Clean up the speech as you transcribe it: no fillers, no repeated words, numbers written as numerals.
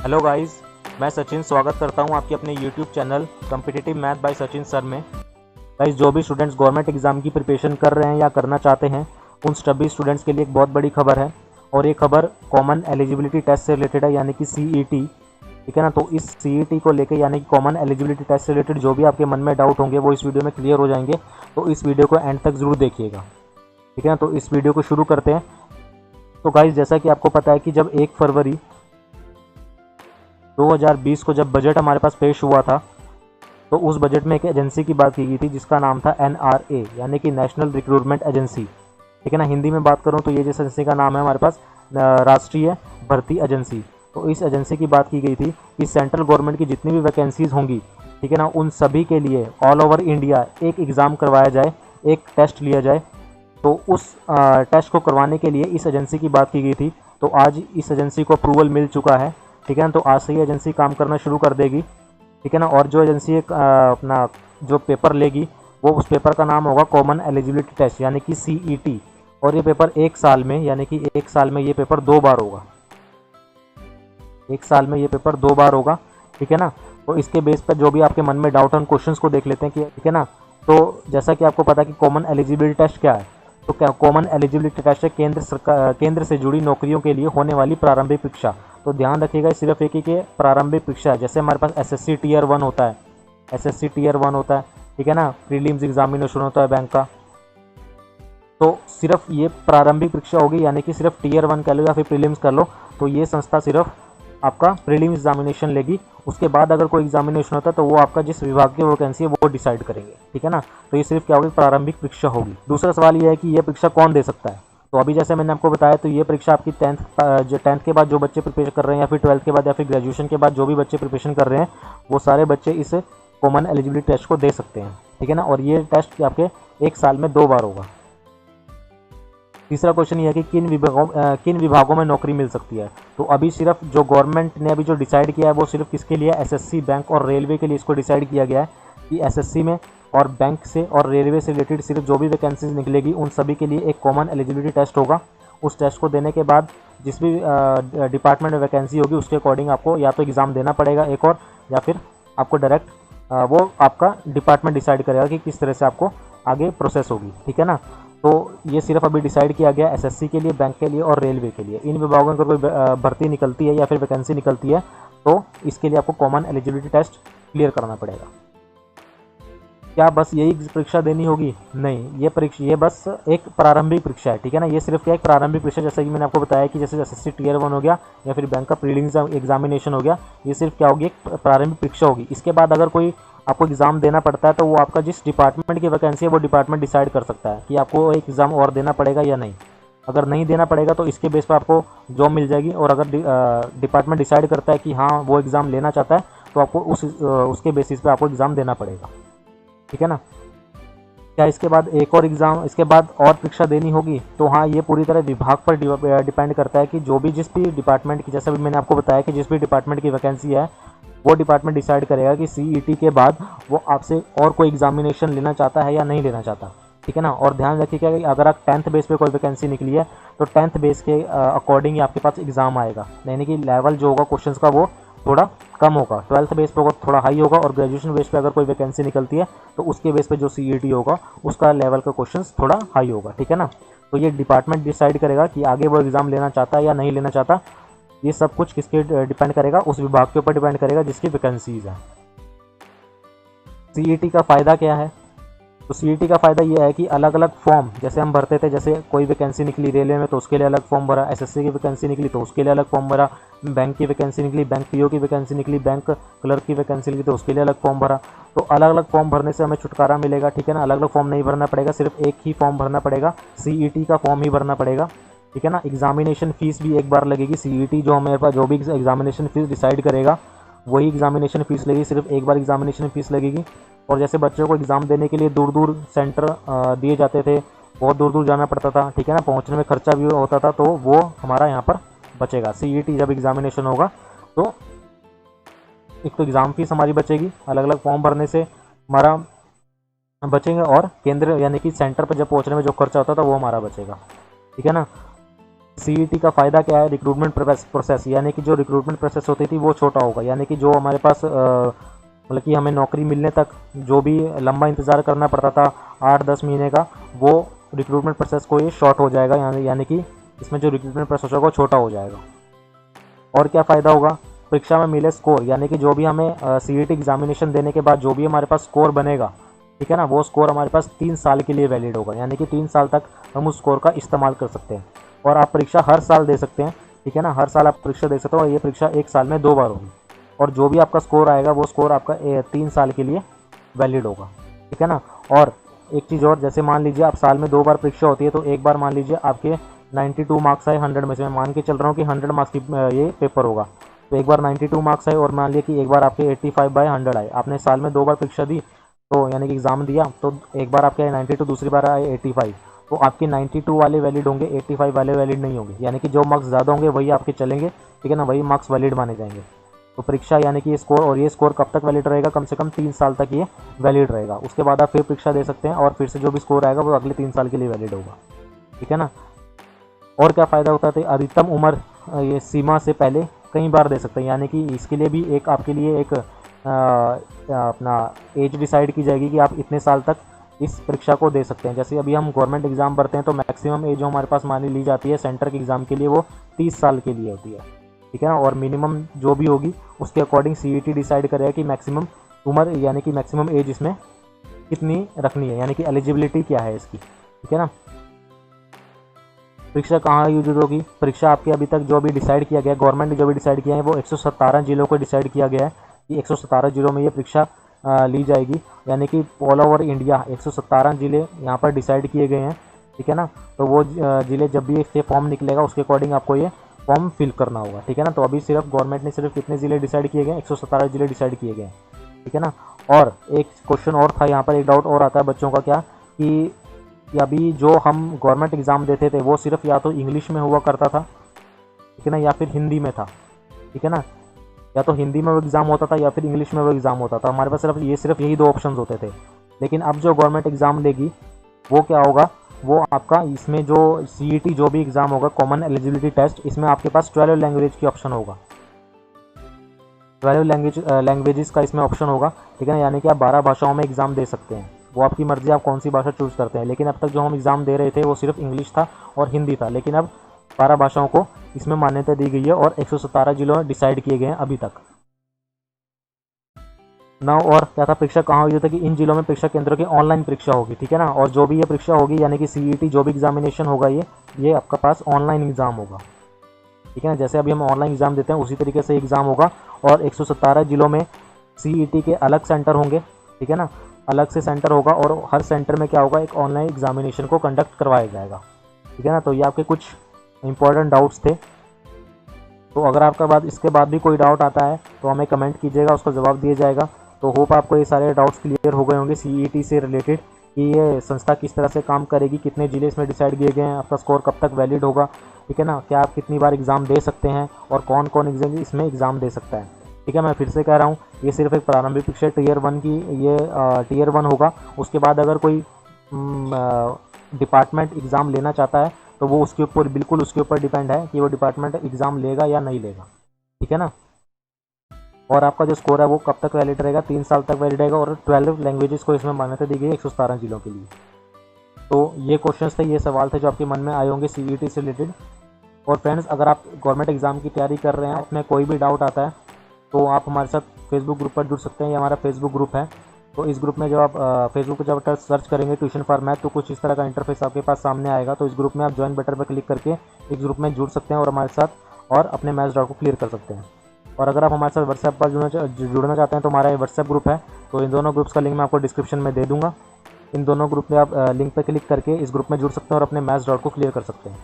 Hello guys, मैं सचिन स्वागत करता हूं आपके अपने YouTube channel competitive math bye Sachin sir में। गाइस, जो भी स्टूडेंट्स गवर्नमेंट एग्जाम की प्रिपरेशन कर रहे हैं या करना चाहते हैं उन सभी स्टूडेंट्स के लिए एक बहुत बड़ी खबर है। और ये खबर कॉमन एलिजिबिलिटी टेस्ट से रिलेटेड है, यानी कि सीईटी। ठीक है ना। तो इस सीईटी को लेकर, यानी कि कॉमन एलिजिबिलिटी टेस्ट से रिलेटेड जो भी आपके मन में डाउट होंगे वो इस वीडियो में क्लियर हो जाएंगे। तो इस वीडियो को एंड तक जरूर देखिएगा। ठीक है ना। तो इस वीडियो को शुरू करते हैं। तो गाइस, जैसा कि आपको पता है कि जब 1 फरवरी 2020 को जब बजट हमारे पास पेश हुआ था, तो उस बजट में एक एजेंसी की बात की गई थी जिसका नाम था NRA, यानी कि नेशनल रिक्रूटमेंट एजेंसी। ठीक है ना। हिंदी में बात करूं तो ये जिस एजेंसी का नाम है हमारे पास राष्ट्रीय भर्ती एजेंसी। तो इस एजेंसी की बात की गई थी कि सेंट्रल गवर्नमेंट की जितनी भी वैकेंसीज होंगी, ठीक है ना, उन सभी के लिए ऑल ओवर इंडिया एक एग्ज़ाम करवाया जाए, एक टेस्ट लिया जाए। तो उस टेस्ट को करवाने के लिए इस एजेंसी की बात की गई थी। तो आज इस एजेंसी को अप्रूवल मिल चुका है। ठीक है ना। तो आज से ही एजेंसी काम करना शुरू कर देगी। ठीक है ना। और जो एजेंसी अपना जो पेपर लेगी वो उस पेपर का नाम होगा कॉमन एलिजिबिलिटी टेस्ट, यानी कि सीईटी। और ये पेपर एक साल में, यानी कि एक साल में ये पेपर 2 बार होगा। एक साल में ये पेपर 2 बार होगा। ठीक है ना। तो इसके बेस पर जो भी आपके मन में डाउट है उन क्वेश्चंस को देख लेते हैं कि, ठीक है ना। तो जैसा कि आपको पता है कि कॉमन एलिजिबिलिटी टेस्ट क्या है, तो क्या कॉमन एलिजिबिलिटी टेस्ट है केंद्र से जुड़ी नौकरियों के लिए होने वाली प्रारंभिक परीक्षा। तो ध्यान रखिएगा, सिर्फ एक ही के प्रारंभिक परीक्षा, जैसे हमारे पास एसएससी टीयर 1 होता है, एसएससी टीयर 1 होता है। ठीक है ना। प्रीलिम्स एग्जामिनेशन होता है बैंक का। तो सिर्फ ये प्रारंभिक परीक्षा होगी, यानी कि सिर्फ टीयर 1 कह लो या फिर प्रीलिम्स कर लो, तो ये संस्था सिर्फ आपका प्रीलिम्स एग्जामिनेशन लेगी। उसके बाद अगर कोई एग्जामिनेशन होता है तो वो आपका जिस विभाग की वैकेंसी है वो डिसाइड करेंगे। ठीक है ना। तो ये सिर्फ क्या होगी, प्रारंभिक परीक्षा होगी। दूसरा सवाल ये है कि ये परीक्षा कौन दे सकता है। तो अभी जैसे मैंने आपको बताया, तो ये परीक्षा आपकी 10th के बाद जो बच्चे प्रिपेयर कर रहे हैं, या फिर 12th के बाद, या फिर ग्रेजुएशन के बाद जो भी बच्चे प्रिपरेशन कर रहे हैं, वो सारे बच्चे इस कॉमन एलिजिबिलिटी टेस्ट को दे सकते हैं। ठीक है ना। और ये टेस्ट आपके एक साल में 2 बार होगा। तीसरा क्वेश्चन ये है कि किन विभागों में नौकरी मिल सकती है। तो अभी सिर्फ जो गवर्नमेंट ने अभी जो डिसाइड किया है वो सिर्फ किसके लिए, एसएससी, बैंक और रेलवे के लिए इसको डिसाइड किया गया है कि एसएससी में और बैंक से और रेलवे से रिलेटेड सिर्फ जो भी वैकेंसीज निकलेगी उन सभी के लिए एक कॉमन एलिजिबिलिटी टेस्ट होगा। उस टेस्ट को देने के बाद जिस भी डिपार्टमेंट में वैकेंसी होगी उसके अकॉर्डिंग आपको या तो एग्ज़ाम देना पड़ेगा एक और, या फिर आपको डायरेक्ट वो आपका डिपार्टमेंट डिसाइड करेगा कि किस तरह से आपको आगे प्रोसेस होगी। ठीक है ना। तो ये सिर्फ अभी डिसाइड किया गया एसएससी के लिए, बैंक के लिए और रेलवे के लिए। इन विभागों में अगर कोई भर्ती निकलती है या फिर वैकेंसी निकलती है तो इसके लिए आपको कॉमन एलिजिबिलिटी टेस्ट क्लियर करना पड़ेगा। क्या बस यही परीक्षा देनी होगी? नहीं, ये बस एक प्रारंभिक परीक्षा है। ठीक है ना। ये सिर्फ क्या एक प्रारंभिक परीक्षा, जैसे कि मैंने आपको बताया कि जैसे एसएससी टीयर 1 हो गया या फिर बैंक का प्रीलिम्स एग्जामिनेशन हो गया, ये सिर्फ क्या होगी, एक प्रारंभिक परीक्षा होगी। इसके बाद अगर कोई आपको एग्ज़ाम देना पड़ता है तो वो आपका जिस डिपार्टमेंट की वैकेंसी है वो डिपार्टमेंट डिसाइड कर सकता है कि आपको एक एग्ज़ाम और देना पड़ेगा या नहीं। अगर नहीं देना पड़ेगा तो इसके बेस पर आपको जॉब मिल जाएगी। और अगर डिपार्टमेंट डिसाइड करता है कि हाँ वो एग्ज़ाम लेना चाहता है तो आपको उसके बेसिस पे आपको एग्ज़ाम देना पड़ेगा। ठीक है ना। क्या इसके बाद एक और एग्ज़ाम, इसके बाद और परीक्षा देनी होगी? तो हाँ, ये पूरी तरह विभाग पर डिपेंड करता है कि जो भी जिस भी डिपार्टमेंट की, जैसा भी मैंने आपको बताया कि जिस भी डिपार्टमेंट की वैकेंसी है वो डिपार्टमेंट डिसाइड करेगा कि सीईटी के बाद वो आपसे और कोई एग्जामिनेशन लेना चाहता है या नहीं लेना चाहता। ठीक है ना। और ध्यान रखिएगा कि अगर आप 10th बेस पे कोई वैकेंसी निकली है तो 10th बेस के अकॉर्डिंग ही आपके पास एग्ज़ाम आएगा, यानी कि लेवल जो होगा क्वेश्चंस का वो थोड़ा कम होगा। 12th बेस पे थोड़ा हाई होगा, और ग्रेजुएशन बेस पे अगर कोई वैकेंसी निकलती है तो उसके बेस पे जो सीईटी होगा उसका लेवल का क्वेश्चंस थोड़ा हाई होगा। ठीक है ना। तो ये डिपार्टमेंट डिसाइड करेगा कि आगे वो एग्ज़ाम लेना चाहता है या नहीं लेना चाहता। ये सब कुछ किसके डिपेंड करेगा, उस विभाग के ऊपर डिपेंड करेगा जिसकी वैकेंसीज है। सीईटी का फ़ायदा क्या है? तो सीईटी का फ़ायदा ये है कि अलग अलग फॉर्म जैसे हम भरते थे, जैसे कोई वैकेंसी निकली रेलवे में तो उसके लिए अलग फॉर्म भरा, एसएससी की वैकेंसी निकली तो उसके लिए अलग फॉर्म भरा, बैंक की वैकेंसी निकली, बैंक पीओ की वैकेंसी निकली, बैंक क्लर्क की वैकेंसी निकली तो उसके लिए अलग फॉर्म भरा। तो अलग अलग फॉर्म भरने से हमें छुटकारा मिलेगा। ठीक है ना। अलग अलग फॉर्म नहीं भरना पड़ेगा, सिर्फ एक ही फॉर्म भरना पड़ेगा, सीईटी का फॉर्म ही भरना पड़ेगा। ठीक है ना। एग्जामिनेशन फीस भी एक बार लगेगी। सीईटी जो हमारे पास जो भी एग्जामिनेशन फीस डिसाइड करेगा वही एग्जामिनेशन फीस लगेगी, सिर्फ एक बार एग्जामिनेशन फीस लगेगी। और जैसे बच्चों को एग्ज़ाम देने के लिए दूर दूर सेंटर दिए जाते थे, बहुत दूर दूर जाना पड़ता था। ठीक है ना। पहुंचने में खर्चा भी होता था, तो वो हमारा यहाँ पर बचेगा। सीईटी जब एग्जामिनेशन होगा तो एक तो एग्ज़ाम फीस हमारी बचेगी, अलग अलग फॉर्म भरने से हमारा बचेंगे, और केंद्र यानी कि सेंटर पर जब पहुँचने में जो खर्चा होता था वो हमारा बचेगा। ठीक है ना। सीईटी का फ़ायदा क्या है, रिक्रूटमेंट प्रोसेस, यानी कि जो रिक्रूटमेंट प्रोसेस होती थी वो छोटा होगा, यानी कि जो हमारे पास मतलब कि हमें नौकरी मिलने तक जो भी लंबा इंतज़ार करना पड़ता था 8-10 महीने का, वो रिक्रूटमेंट प्रोसेस को ये शॉर्ट हो जाएगा, यानी कि इसमें जो रिक्रूटमेंट प्रोसेस होगा वो छोटा हो जाएगा। और क्या फ़ायदा होगा, परीक्षा में मिले स्कोर, यानी कि जो भी हमें सीईटी एग्जामिनेशन देने के बाद जो भी हमारे पास स्कोर बनेगा, ठीक है ना, वो स्कोर हमारे पास 3 साल के लिए वैलिड होगा, यानी कि 3 साल तक हम उस स्कोर का इस्तेमाल कर सकते हैं। और आप परीक्षा हर साल दे सकते हैं, ठीक है ना, हर साल आप परीक्षा दे सकते हो, और ये परीक्षा 1 साल में 2 बार होगी। और जो भी आपका स्कोर आएगा वो स्कोर आपका 3 साल के लिए वैलिड होगा, ठीक है ना। और एक चीज़ और, जैसे मान लीजिए आप साल में 2 बार परीक्षा होती है, तो एक बार मान लीजिए आपके 92 मार्क्स आए 100 में से, मैं मान के चल रहा हूँ कि 100 मार्क्स की ये पेपर होगा, तो एक बार 92 मार्क्स आए और मान लिया कि एक बार आपके 85/100 आए, आपने साल में 2 बार परीक्षा दी, तो यानी कि एग्ज़ाम दिया, तो एक बार आपके 92, दूसरी बार आए 85, तो आपके 92 वाले वैलिड होंगे, 85 वाले वैलिड नहीं होंगे, यानी कि जो मार्क्स ज़्यादा होंगे वही आपके चलेंगे, ठीक है ना, वही मार्क्स वैलिड माने जाएंगे। तो परीक्षा यानी कि ये स्कोर, और ये स्कोर कब तक वैलिड रहेगा, कम से कम 3 साल तक ये वैलिड रहेगा। उसके बाद आप फिर परीक्षा दे सकते हैं और फिर से जो भी स्कोर आएगा वो अगले 3 साल के लिए वैलिड होगा, ठीक है ना। और क्या फ़ायदा होता है, अधिकतम उम्र ये सीमा से पहले कई बार दे सकते हैं, यानी कि इसके लिए भी एक आपके लिए एक अपना एज डिसाइड की जाएगी कि आप इतने साल तक इस परीक्षा को दे सकते हैं। जैसे अभी हम गवर्नमेंट एग्ज़ाम भरते हैं तो मैक्सिमम एज जो हमारे पास मानी ली जाती है सेंटर के एग्ज़ाम के लिए वो 30 साल के लिए होती है, ठीक है ना। और मिनिमम जो भी होगी उसके अकॉर्डिंग सीईटी डिसाइड करेगा कि मैक्सिमम उम्र यानी कि मैक्सिमम एज इसमें कितनी रखनी है, यानी कि एलिजिबिलिटी क्या है इसकी, ठीक है ना। परीक्षा कहाँ यूज होगी, परीक्षा आपके अभी तक जो भी डिसाइड किया गया, गवर्नमेंट ने जो भी डिसाइड किया है वो 117 जिलों को डिसाइड किया गया है कि 117 जिलों में ये परीक्षा ली जाएगी, यानी कि ऑल ओवर इंडिया 117 जिले यहाँ पर डिसाइड किए गए हैं, ठीक है ना। तो वो जिले जब भी इसके फॉर्म निकलेगा उसके अकॉर्डिंग आपको ये फॉर्म फिल करना होगा, ठीक है ना। तो अभी सिर्फ गवर्नमेंट ने सिर्फ कितने ज़िले डिसाइड किए गए, 117 जिले डिसाइड किए गए हैं, ठीक है ना। और एक क्वेश्चन और था यहाँ पर, एक डाउट और आता है बच्चों का, क्या कि अभी जो हम गवर्नमेंट एग्ज़ाम देते थे वो सिर्फ या तो इंग्लिश में हुआ करता था, ठीक है ना, या फिर हिंदी में था, ठीक है ना, या तो हिंदी में वो एग्ज़ाम होता था या फिर इंग्लिश में वो एग्ज़ाम होता था। हमारे पास सिर्फ यही 2 ऑप्शन होते थे। लेकिन अब जो गवर्नमेंट एग्ज़ाम लेगी वो क्या होगा, वो आपका इसमें जो सीईटी जो भी एग्ज़ाम होगा, कॉमन एलिजिबिलिटी टेस्ट, इसमें आपके पास 12 लैंग्वेज की ऑप्शन होगा, 12 लैंग्वेजेस का इसमें ऑप्शन होगा, ठीक है ना, यानी कि आप 12 भाषाओं में एग्ज़ाम दे सकते हैं। वो आपकी मर्ज़ी, आप कौन सी भाषा चूज़ करते हैं। लेकिन अब तक जो हम एग्ज़ाम दे रहे थे वो सिर्फ इंग्लिश था और हिंदी था, लेकिन अब 12 भाषाओं को इसमें मान्यता दी गई है और 117 जिलों डिसाइड किए गए हैं अभी तक। ना और क्या था, परीक्षा कहाँ हुई था कि इन जिलों में परीक्षा केंद्रों की ऑनलाइन परीक्षा होगी, ठीक है ना। और जो भी ये परीक्षा होगी यानी कि सीईटी जो भी एग्जामिनेशन होगा ये आपका पास ऑनलाइन एग्ज़ाम होगा, ठीक है ना। जैसे अभी हम ऑनलाइन एग्ज़ाम देते हैं उसी तरीके से एग्ज़ाम होगा और 117 जिलों में सीईटी के अलग सेंटर होंगे, ठीक है ना, अलग से सेंटर होगा और हर सेंटर में क्या होगा, एक ऑनलाइन एग्जामिनेशन को कंडक्ट करवाया जाएगा, ठीक है ना। तो ये आपके कुछ इंपॉर्टेंट डाउट्स थे। तो अगर आपका बाद इसके बाद भी कोई डाउट आता है तो हमें कमेंट कीजिएगा, उसका जवाब दिया जाएगा। तो होप आपको ये सारे डाउट्स क्लियर हो गए होंगे सीईटी से रिलेटेड, कि ये संस्था किस तरह से काम करेगी, कितने जिले इसमें डिसाइड किए गए हैं, आपका स्कोर कब तक वैलिड होगा, ठीक है ना, क्या आप कितनी बार एग्ज़ाम दे सकते हैं और कौन कौन इसमें एग्ज़ाम दे सकता है, ठीक है। मैं फिर से कह रहा हूँ, ये सिर्फ एक प्रारंभिक परीक्षा टियर 1 की, ये टियर 1 होगा। उसके बाद अगर कोई डिपार्टमेंट एग्ज़ाम लेना चाहता है तो वो उसके ऊपर, बिल्कुल उसके ऊपर डिपेंड है कि वो डिपार्टमेंट एग्ज़ाम लेगा या नहीं लेगा, ठीक है ना। और आपका जो स्कोर है वो कब तक वैलिड रहेगा, 3 साल तक वैलिड रहेगा और 12 लैंग्वेजेस को इसमें मान्यता दी गई है 117 जिलों के लिए। तो ये क्वेश्चंस थे, ये सवाल थे जो आपके मन में आए होंगे सीईटी से रिलेटेड। और फ्रेंड्स, अगर आप गवर्नमेंट एग्ज़ाम की तैयारी कर रहे हैं, उसमें कोई भी डाउट आता है तो आप हमारे साथ फेसबुक ग्रुप पर जुड़ सकते हैं। ये हमारा फेसबुक ग्रुप है। तो इस ग्रुप में जब आप फेसबुक पर जब सर्च करेंगे ट्यूशन फॉर मैथ, तो कुछ इस तरह का इंटरफेस आपके पास सामने आएगा। तो इस ग्रुप में आप ज्वाइन बटन पर क्लिक करके इस ग्रुप में जुड़ सकते हैं और हमारे साथ और अपने मैथ्स डाउट को क्लियर कर सकते हैं। और अगर आप हमारे साथ व्हाट्सएप पर जुड़ना चाहते हैं तो हमारा ये व्हाट्सएप ग्रुप है। तो इन दोनों ग्रुप्स का लिंक मैं आपको डिस्क्रिप्शन में दे दूँगा। इन दोनों ग्रुप में आप लिंक पर क्लिक करके इस ग्रुप में जुड़ सकते हैं और अपने मैथ्स डाउट को क्लियर कर सकते हैं।